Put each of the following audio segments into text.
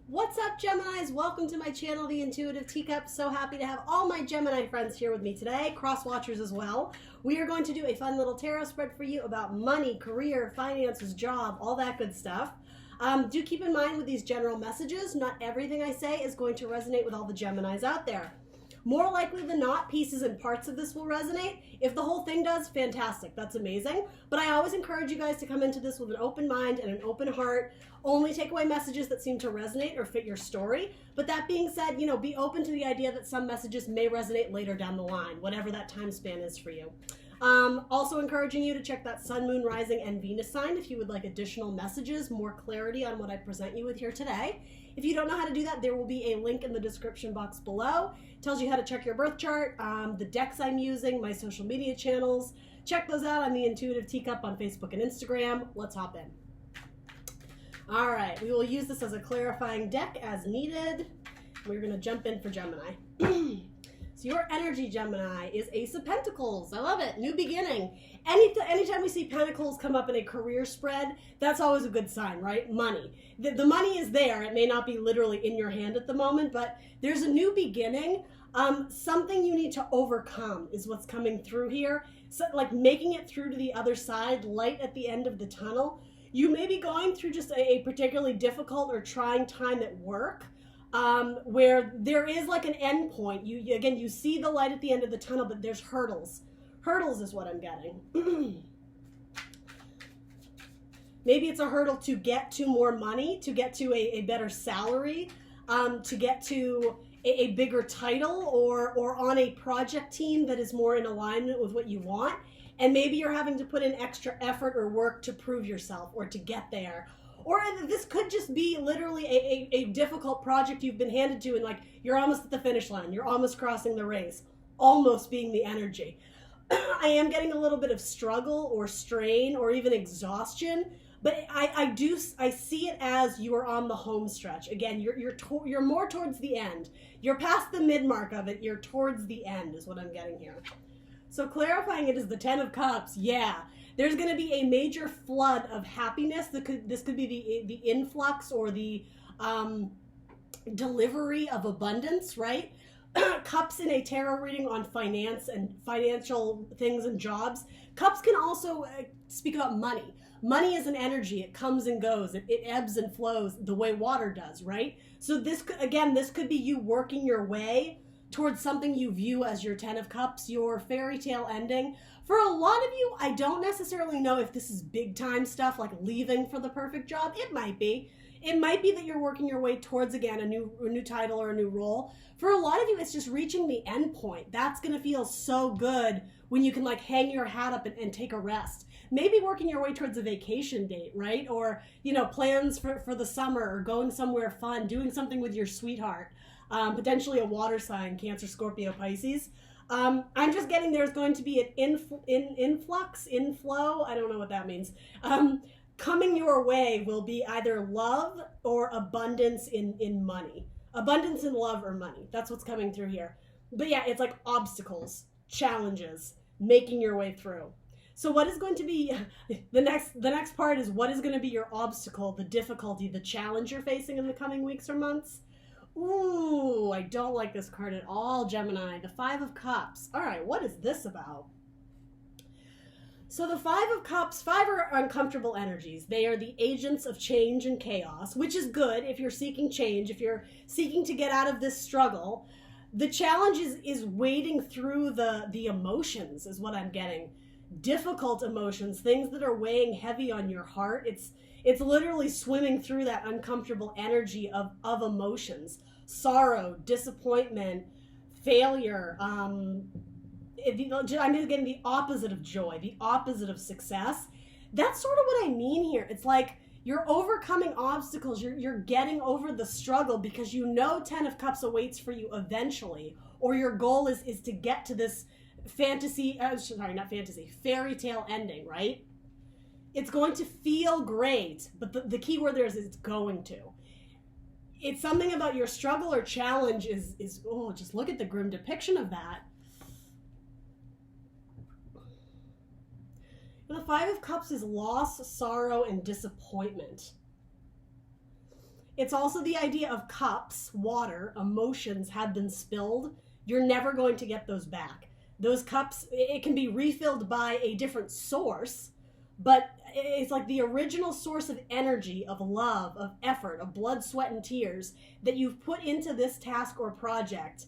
What's up, Geminis? Welcome to my channel, The Intuitive Teacup. So happy to have all my Gemini friends here with me today, cross-watchers as well. We are going to do a fun little tarot spread for you about money, career, finances, job, all that good stuff. Do keep in mind with these general messages, not everything I say is going to resonate with all the Geminis out there. More likely than not, pieces and parts of this will resonate. If the whole thing does, fantastic. That's amazing. But I always encourage you guys to come into this with an open mind and an open heart. Only take away messages that seem to resonate or fit your story. But that being said, be open to the idea that some messages may resonate later down the line, whatever that time span is for you. Also encouraging you to check that Sun, Moon, Rising, and Venus sign if you would like additional messages, more clarity on what I present you with here today. If you don't know how to do that, there will be a link in the description box below. It tells you how to check your birth chart, the decks I'm using, my social media channels. Check those out on The Intuitive Teacup on Facebook and Instagram. Let's hop in. All right, we will use this as a clarifying deck as needed. We're going to jump in for Gemini. So your energy, Gemini, is Ace of Pentacles. I love it. New beginning. Anytime we see Pentacles come up in a career spread, that's always a good sign, right? Money. The money is there. It may not be literally in your hand at the moment, but there's a new beginning. Something you need to overcome is what's coming through here. So, like making it through to the other side, light at the end of the tunnel. You may be going through just a particularly difficult or trying time at work. Where there is like an end point. You see the light at the end of the tunnel, but there's hurdles. Hurdles is what I'm getting. Maybe it's a hurdle to get to more money, to get to a better salary, to get to a bigger title, or on a project team that is more in alignment with what you want. And maybe you're having to put in extra effort or work to prove yourself or to get there. Or this could just be literally a difficult project you've been handed to, and like you're almost at the finish line. You're almost crossing the race, almost being the energy. I am getting a little bit of struggle or strain or even exhaustion, but I see it as you are on the home stretch. Again, you're more towards the end. You're past the mid mark of it. You're towards the end is what I'm getting here. So clarifying it is the 10 of Cups. Yeah. There's going to be a major flood of happiness. This could be the influx or the delivery of abundance, right? Cups in a tarot reading on finance and financial things and jobs. Cups can also speak about money. Money is an energy. It comes and goes. It ebbs and flows the way water does, right? So this could be you working your way towards something you view as your 10 of Cups, your fairy tale ending. For a lot of you, I don't necessarily know if this is big time stuff like leaving for the perfect job. It might be. It might be that you're working your way towards, again, a new title or a new role. For a lot of you, it's just reaching the end point. That's going to feel so good when you can like hang your hat up and take a rest. Maybe working your way towards a vacation date, right? Or, plans for the summer or going somewhere fun, doing something with your sweetheart. Potentially a water sign, Cancer, Scorpio, Pisces. I'm just getting there's going to be an inflow, I don't know what that means. Coming your way will be either love or abundance in money. Abundance in love or money. That's what's coming through here. But yeah, it's like obstacles, challenges, making your way through. So what is going to be, the next part is what is going to be your obstacle, the difficulty, the challenge you're facing in the coming weeks or months? Ooh, I don't like this card at all, Gemini. The 5 of Cups. All right, what is this about? So the 5 of Cups, 5 are uncomfortable energies. They are the agents of change and chaos, which is good if you're seeking change, if you're seeking to get out of this struggle. The challenge is wading through the emotions is what I'm getting. Difficult emotions, things that are weighing heavy on your heart. It's literally swimming through that uncomfortable energy of emotions. Sorrow, disappointment, failure. I'm just getting the opposite of joy, the opposite of success. That's sort of what I mean here. It's like you're overcoming obstacles. You're getting over the struggle because 10 of Cups awaits for you eventually. Or your goal is to get to this fairy tale ending, right? It's going to feel great, but the key word there is it's going to. It's something about your struggle or challenge is just look at the grim depiction of that. The 5 of Cups is loss, sorrow, and disappointment. It's also the idea of cups, water, emotions have been spilled. You're never going to get those back. Those cups, it can be refilled by a different source, but it's like the original source of energy, of love, of effort, of blood, sweat, and tears that you've put into this task or project.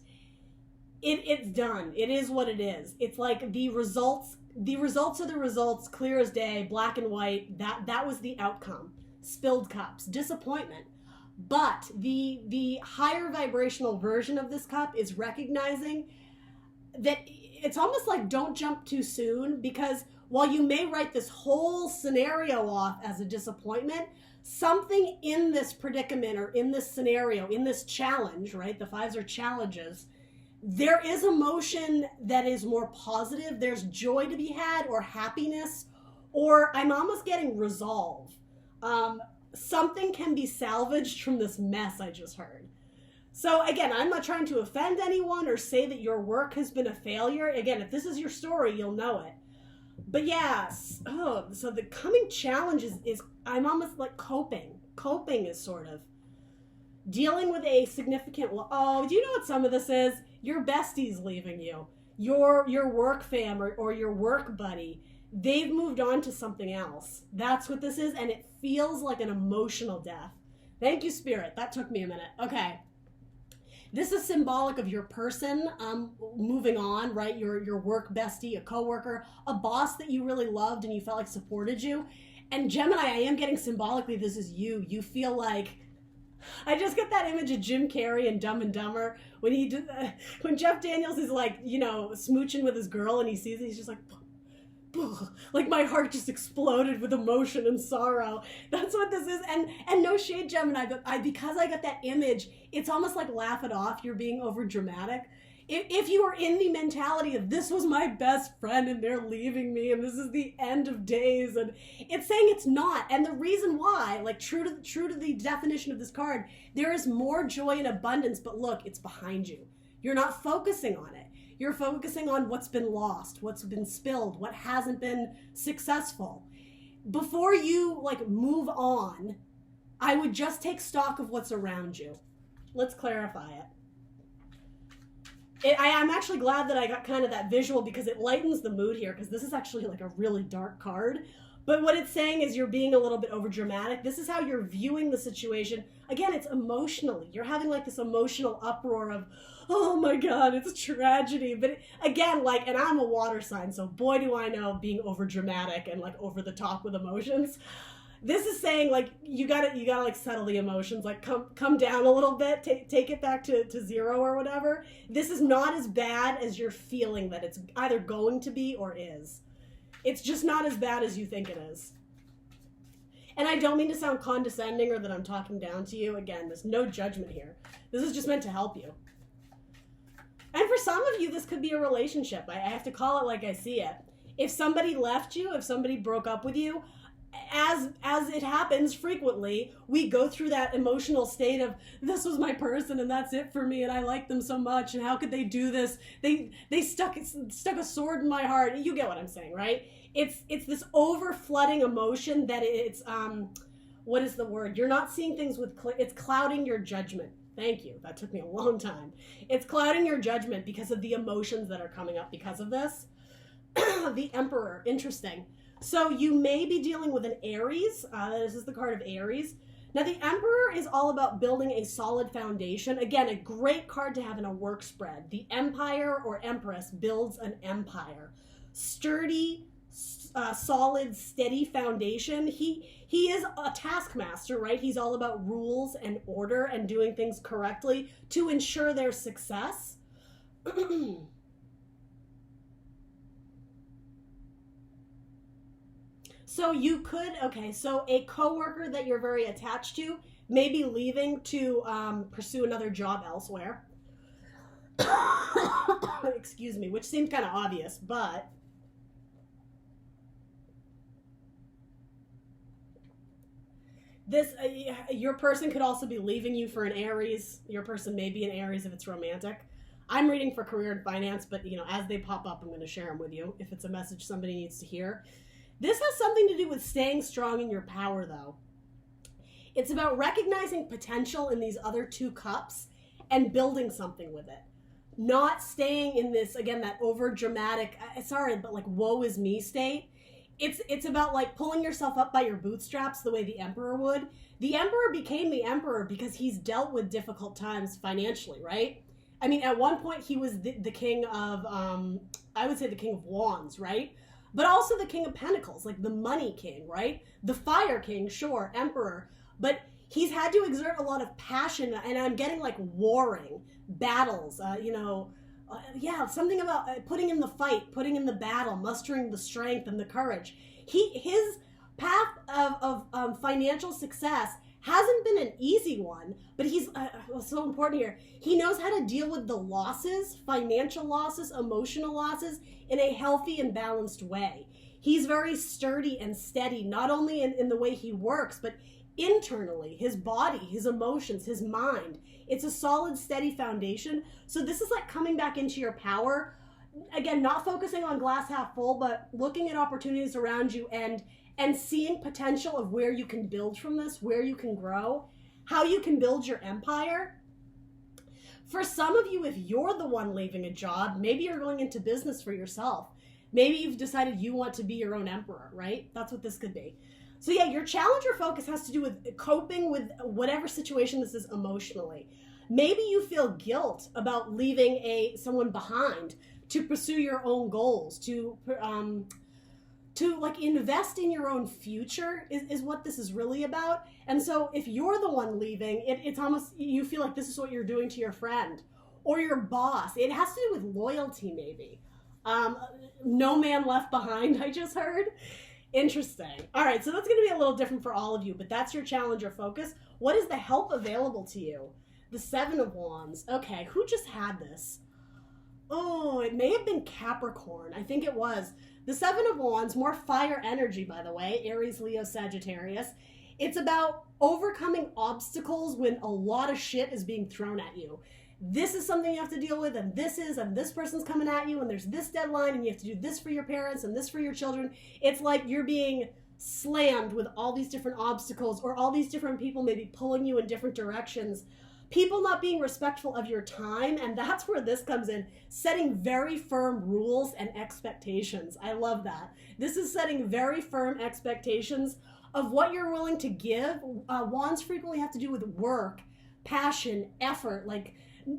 It's done. It is what it is. It's like the results are the results, clear as day, black and white. That was the outcome. Spilled cups, disappointment. But the higher vibrational version of this cup is recognizing that it's almost like don't jump too soon, because while you may write this whole scenario off as a disappointment, something in this predicament or in this scenario, in this challenge, right? The fives are challenges. There is emotion that is more positive. There's joy to be had, or happiness, or I'm almost getting resolve. Something can be salvaged from this mess I just heard. So again, I'm not trying to offend anyone or say that your work has been a failure. Again, if this is your story, you'll know it. But yeah, so the coming challenge is I'm almost like coping. Coping is sort of dealing with a significant, do you know what some of this is? Your bestie's leaving you. Your work fam or your work buddy, they've moved on to something else. That's what this is, and it feels like an emotional death. Thank you, Spirit. That took me a minute. Okay. This is symbolic of your person moving on, right? Your work bestie, a coworker, a boss that you really loved and you felt like supported you. And Gemini, I am getting symbolically, this is you. You feel like, I just get that image of Jim Carrey in Dumb and Dumber when he did when Jeff Daniels is like, smooching with his girl and he sees it, he's just like my heart just exploded with emotion and sorrow. That's what this is. And no shade, Gemini, but because I got that image, it's almost like laugh it off. You're being over dramatic. If you are in the mentality of this was my best friend and they're leaving me and this is the end of days, and it's saying it's not. And the reason why, like true to the definition of this card, there is more joy and abundance, but look, it's behind you. You're not focusing on it. You're focusing on what's been lost, what's been spilled, what hasn't been successful. Before you move on, I would just take stock of what's around you. Let's clarify it. I'm actually glad that I got kind of that visual because it lightens the mood here, because this is actually like a really dark card. But what it's saying is you're being a little bit over dramatic. This is how you're viewing the situation. Again, it's emotionally. You're having like this emotional uproar of, oh my God, it's a tragedy. But again, and I'm a water sign, so boy do I know being over dramatic and over the top with emotions. This is saying you gotta settle the emotions, come down a little bit, take it back to zero or whatever. This is not as bad as you're feeling that it's either going to be or is. It's just not as bad as you think it is. And I don't mean to sound condescending or that I'm talking down to you. Again, there's no judgment here. This is just meant to help you. And for some of you, this could be a relationship. I have to call it like I see it. If somebody left you, if somebody broke up with you, as it happens frequently, we go through that emotional state of, this was my person and that's it for me and I like them so much and how could they do this? They stuck a sword in my heart. You get what I'm saying, right? It's this over flooding emotion that it's what is the word? You're not seeing things with it's clouding your judgment. Thank you. That took me a long time. It's clouding your judgment because of the emotions that are coming up because of this. The Emperor, interesting. So you may be dealing with an Aries. This is the card of Aries. Now the Emperor is all about building a solid foundation. Again, a great card to have in a work spread. The Empire or Empress builds an empire. Sturdy, solid, steady foundation. He is a taskmaster, right? He's all about rules and order and doing things correctly to ensure their success. So you could, so a coworker that you're very attached to may be leaving to pursue another job elsewhere. Excuse me, which seemed kind of obvious, but this your person could also be leaving you for an Aries. Your person may be an Aries if it's romantic. I'm reading for career and finance, but as they pop up, I'm going to share them with you if it's a message somebody needs to hear. This has something to do with staying strong in your power, though. It's about recognizing potential in these other two cups and building something with it. Not staying in this, again, that over dramatic, sorry, but like woe is me state. It's about like pulling yourself up by your bootstraps the way the emperor would. The emperor became the emperor because he's dealt with difficult times financially, right? I mean, at one point he was the king of, I would say the king of wands, right? But also the king of pentacles, like the money king, right? The fire king, sure, emperor. But he's had to exert a lot of passion, and I'm getting like warring, battles, something about putting in the fight, putting in the battle, mustering the strength and the courage. His path of financial success hasn't been an easy one, but he's so important here. He knows how to deal with the losses, financial losses, emotional losses in a healthy and balanced way. He's very sturdy and steady, not only in the way he works, but internally, his body, his emotions, his mind. It's a solid, steady foundation. So this is like coming back into your power. Again, not focusing on glass half full, but looking at opportunities around you and seeing potential of where you can build from this, where you can grow, how you can build your empire. For some of you, if you're the one leaving a job, maybe you're going into business for yourself. Maybe you've decided you want to be your own emperor, right? That's what this could be. So yeah, your challenge or focus has to do with coping with whatever situation this is emotionally. Maybe you feel guilt about leaving someone behind to pursue your own goals, to like invest in your own future is what this is really about. And so if you're the one leaving, it's almost, you feel like this is what you're doing to your friend or your boss. It has to do with loyalty maybe. No man left behind, I just heard. Interesting. All right, so that's going to be a little different for all of you, but that's your challenge or focus. What is the help available to you? The Seven of Wands. Okay, who just had this? Oh, it may have been Capricorn. I think it was. The Seven of Wands, more fire energy, by the way. Aries, Leo, Sagittarius. It's about overcoming obstacles when a lot of shit is being thrown at you. This is something you have to deal with, and this person's coming at you, and there's this deadline, and you have to do this for your parents and this for your children. It's like you're being slammed with all these different obstacles, or all these different people maybe pulling you in different directions. People not being respectful of your time, and that's where this comes in. Setting very firm rules and expectations. I love that. This is setting very firm expectations of what you're willing to give. Wands frequently have to do with work, passion, effort, like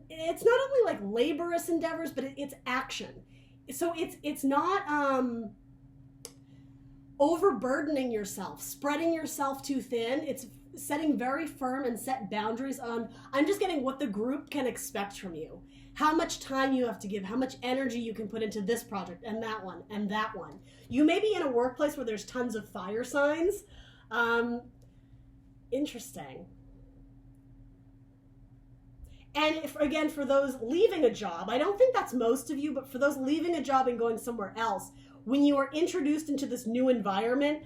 it's not only like laborious endeavors, but it's action. So it's not overburdening yourself, spreading yourself too thin. It's setting very firm and set boundaries on, I'm just getting what the group can expect from you. How much time you have to give, how much energy you can put into this project and that one and that one. You may be in a workplace where there's tons of fire signs. Interesting. And again, for those leaving a job, I don't think that's most of you, but for those leaving a job and going somewhere else, when you are introduced into this new environment,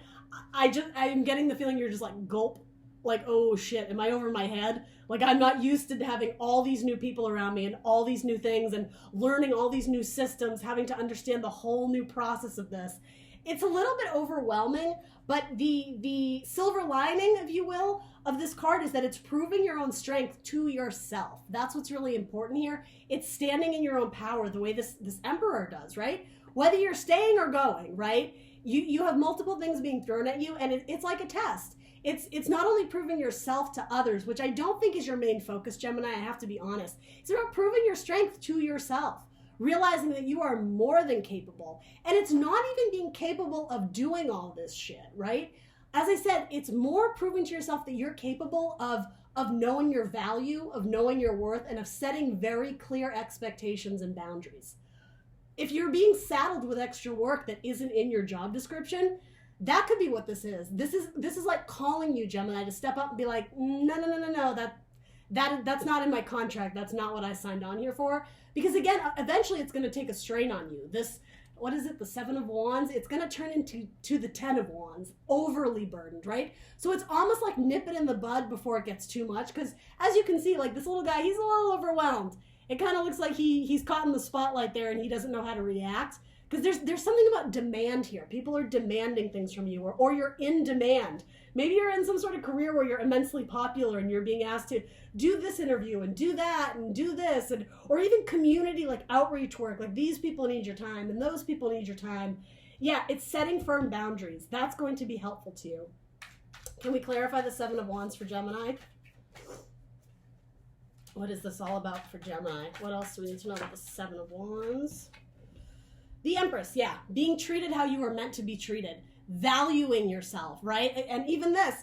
I'm getting the feeling you're just like gulp, like, oh shit, am I over my head? Like I'm not used to having all these new people around me and all these new things and learning all these new systems, having to understand the whole new process of this. It's a little bit overwhelming, but the silver lining, if you will, of this card is that it's proving your own strength to yourself. That's what's really important here. It's standing in your own power the way this emperor does, right? Whether you're staying or going, right? You have multiple things being thrown at you, and it's like a test. It's not only proving yourself to others, which I don't think is your main focus, Gemini, I have to be honest. It's about proving your strength to yourself, realizing that you are more than capable. And it's not even being capable of doing all this shit, right? As I said, it's more proving to yourself that you're capable of knowing your value, of knowing your worth, and of setting very clear expectations and boundaries. If you're being saddled with extra work that isn't in your job description, that could be what this is. This is like calling you, Gemini, to step up and be like, no, that's not in my contract. That's not what I signed on here for. Because again, eventually it's going to take a strain on you. This, what is it, the Seven of Wands? It's going to turn into the Ten of Wands, overly burdened, right? So it's almost like nip it in the bud before it gets too much. Because as you can see, like this little guy, he's a little overwhelmed. It kind of looks like he's caught in the spotlight there and he doesn't know how to react. because there's something about demand here. People are demanding things from you, or you're in demand. Maybe you're in some sort of career where you're immensely popular and you're being asked to do this interview and do that and do this, and or even community like outreach work. Like these people need your time and those people need your time. Yeah, it's setting firm boundaries. That's going to be helpful to you. Can we clarify the Seven of Wands for Gemini? What is this all about for Gemini? What else do we need to know about the Seven of Wands? The Empress, yeah. Being treated how you were meant to be treated. Valuing yourself, right? And even this,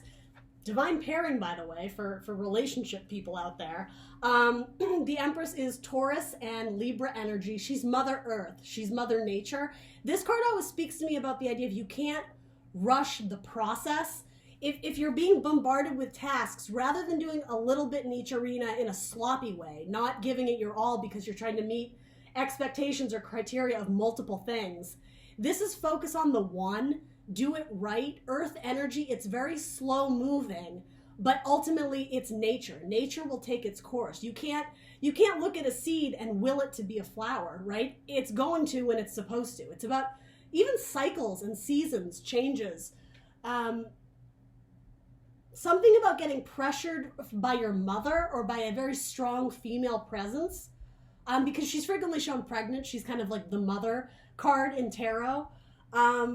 divine pairing, by the way, for relationship people out there. The Empress is Taurus and Libra energy. She's Mother Earth. She's Mother Nature. This card always speaks to me about the idea of you can't rush the process. If you're being bombarded with tasks, rather than doing a little bit in each arena in a sloppy way, not giving it your all because you're trying to meet expectations or criteria of multiple things, this is focus on the one, do it right. Earth energy, it's very slow moving, but ultimately it's nature. Nature will take its course. You can't look at a seed and will it to be a flower, right? It's going to when it's supposed to. It's about even cycles and seasons, changes. Something about getting pressured by your mother or by a very strong female presence, because she's frequently shown pregnant. She's kind of like the mother card in tarot. Yeah,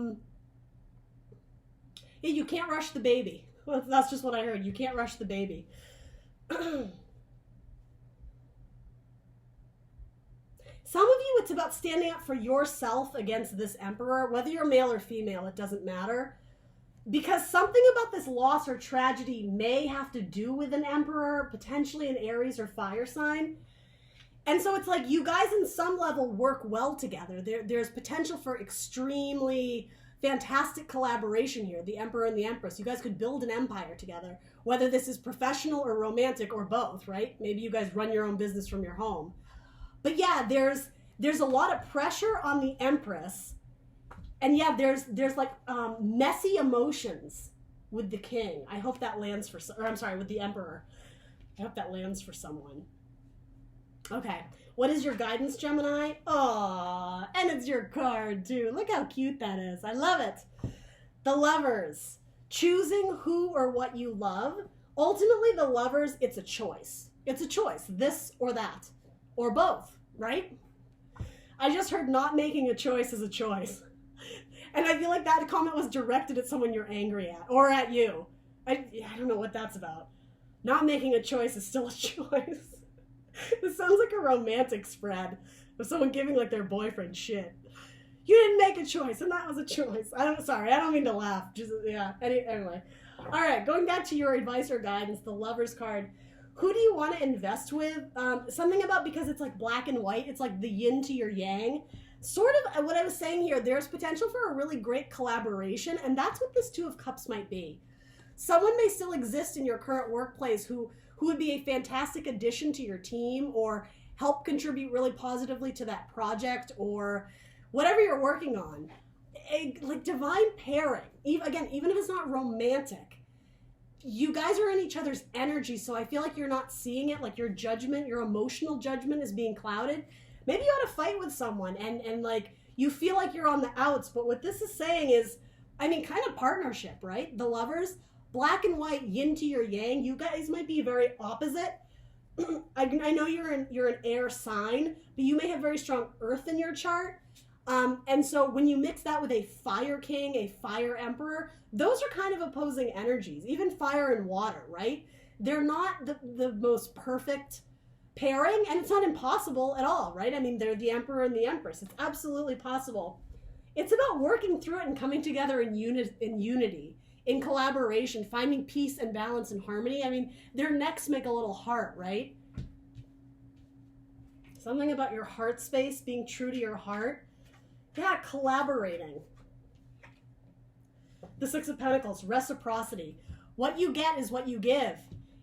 you can't rush the baby. Well, that's just what I heard. You can't rush the baby. Some of you, it's about standing up for yourself against this emperor, whether you're male or female, it doesn't matter. Because something about this loss or tragedy may have to do with an emperor, potentially an Aries or fire sign. And so it's like you guys in some level work well together. There's potential for extremely fantastic collaboration here, the Emperor and the Empress. You guys could build an empire together, whether this is professional or romantic or both, right? Maybe you guys run your own business from your home. But yeah, there's a lot of pressure on the Empress. And yeah, there's like messy emotions with the king. I hope that lands for, or I'm sorry, with the Emperor. I hope that lands for someone. Okay, what is your guidance, Gemini? Aww, and it's your card too. Look how cute that is. I love it. The Lovers. Choosing who or what you love. Ultimately, the Lovers, it's a choice. It's a choice, this or that, or both, right? I just heard not making a choice is a choice. And I feel like that comment was directed at someone you're angry at, or at you. I don't know what that's about. Not making a choice is still a choice. This sounds like a romantic spread of someone giving like their boyfriend shit. You didn't make a choice, and that was a choice. Sorry, I don't mean to laugh. Just, yeah, anyway. All right, going back to your advice or guidance, the Lovers card. Who do you want to invest with? Something about, because it's like black and white, it's like the yin to your yang. Sort of what I was saying here, there's potential for a really great collaboration, and that's what this Two of Cups might be. Someone may still exist in your current workplace who would be a fantastic addition to your team or help contribute really positively to that project or whatever you're working on. Like divine pairing, even if it's not romantic, you guys are in each other's energy, so I feel like you're not seeing it, like your judgment, your emotional judgment is being clouded. Maybe you ought to fight with someone and like you feel like you're on the outs, but what this is saying is, I mean, kind of partnership, right? The Lovers, black and white, yin to your yang. You guys might be very opposite. I know you're an air sign, but you may have very strong earth in your chart. And so when you mix that with a fire king, a fire emperor, those are kind of opposing energies, even fire and water, right? They're not the most perfect pairing, and it's not impossible at all, right? I mean, they're the Emperor and the Empress. It's absolutely possible. It's about working through it and coming together in unity, in collaboration, finding peace and balance and harmony. I mean, their necks make a little heart, right? Something about your heart space, being true to your heart. Yeah, collaborating. The Six of Pentacles, reciprocity. What you get is what you give.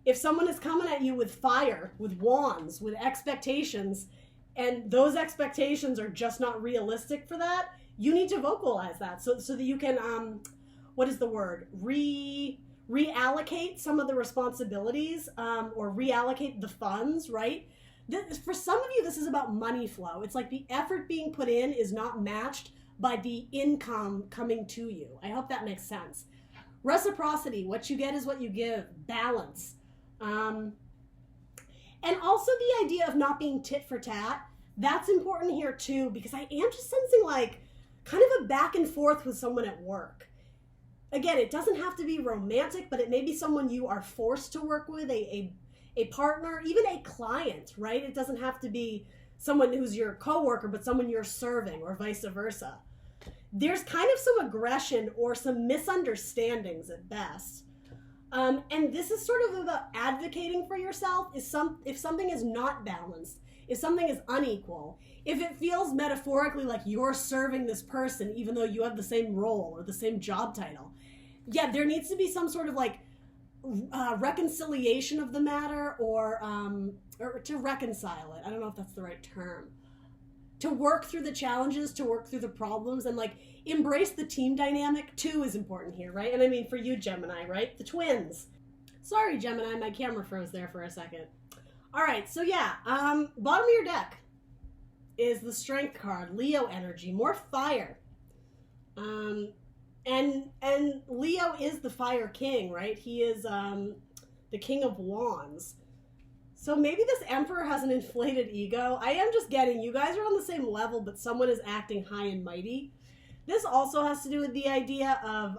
If someone is coming at you with fire, with wands, with expectations, and those expectations are just not realistic for that, you need to vocalize that so that you can, what is the word? Reallocate some of the responsibilities or reallocate the funds, right? For some of you, this is about money flow. It's like the effort being put in is not matched by the income coming to you. I hope that makes sense. Reciprocity, what you get is what you give. Balance. And also the idea of not being tit for tat. That's important here too, because I am just sensing like kind of a back and forth with someone at work. Again, it doesn't have to be romantic, but it may be someone you are forced to work with, a partner, even a client, right? It doesn't have to be someone who's your coworker, but someone you're serving, or vice versa. There's kind of some aggression or some misunderstandings at best. And this is sort of about advocating for yourself if something is not balanced, if something is unequal, if it feels metaphorically like you're serving this person even though you have the same role or the same job title. Yeah, there needs to be some sort of like reconciliation of the matter, or to reconcile it. I don't know if that's the right term. To work through the challenges, to work through the problems, and like embrace the team dynamic too is important here, right? And I mean for you, Gemini, right? The twins. Sorry, Gemini, my camera froze there for a second. All right, so yeah, bottom of your deck is the Strength card, Leo energy, more fire. And Leo is the fire king, right? He is the king of wands. So maybe this Emperor has an inflated ego. I am just getting, you guys are on the same level, but someone is acting high and mighty. This also has to do with the idea of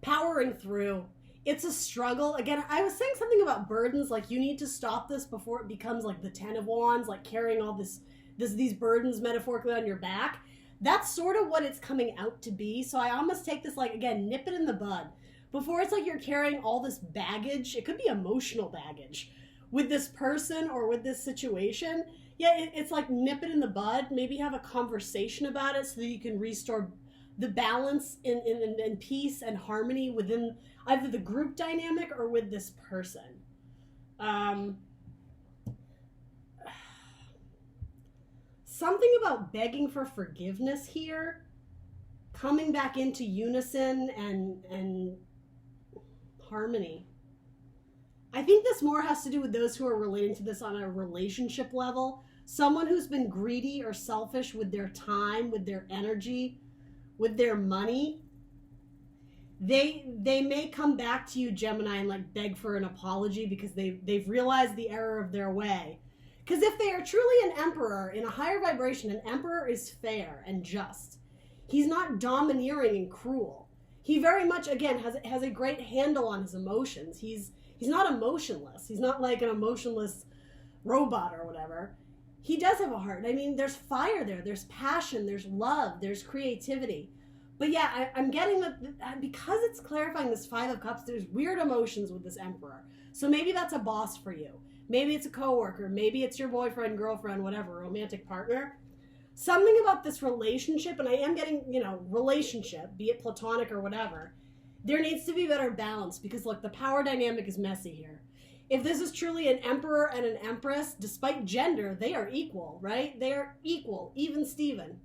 powering through. It's a struggle. Again, I was saying something about burdens, like you need to stop this before it becomes like the Ten of Wands, like carrying all these burdens metaphorically on your back. That's sort of what it's coming out to be. So I almost take this like, again, nip it in the bud. Before it's like you're carrying all this baggage, it could be emotional baggage, with this person or with this situation. Yeah, it's like nip it in the bud, maybe have a conversation about it so that you can restore the balance in peace and harmony within either the group dynamic or with this person. Something about begging for forgiveness here, coming back into unison and harmony. I think this more has to do with those who are relating to this on a relationship level. Someone who's been greedy or selfish with their time, with their energy, with their money. They may come back to you, Gemini, and like beg for an apology because they've realized the error of their way. Because if they are truly an emperor in a higher vibration, an emperor is fair and just. He's not domineering and cruel. He very much, again, has a great handle on his emotions. He's not emotionless. He's not like an emotionless robot or whatever. He does have a heart. I mean, there's fire there. There's passion. There's love. There's creativity. But yeah, I'm getting that because it's clarifying this Five of Cups, there's weird emotions with this Emperor. So maybe that's a boss for you. Maybe it's a coworker. Maybe it's your boyfriend, girlfriend, whatever, romantic partner. Something about this relationship, and I am getting, relationship, be it platonic or whatever, there needs to be better balance because, look, the power dynamic is messy here. If this is truly an emperor and an empress, despite gender, they are equal, right? They are equal, even Steven.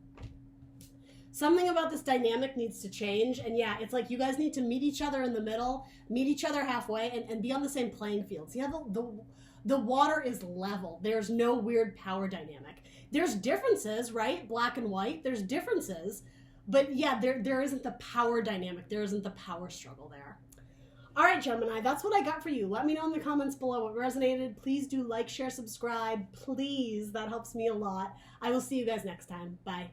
Something about this dynamic needs to change, and yeah, it's like you guys need to meet each other in the middle, meet each other halfway, and be on the same playing field. See how the water is level. There's no weird power dynamic. There's differences, right? Black and white, there's differences. But yeah, there isn't the power dynamic. There isn't the power struggle there. All right, Gemini, that's what I got for you. Let me know in the comments below what resonated. Please do like, share, subscribe. Please, that helps me a lot. I will see you guys next time. Bye.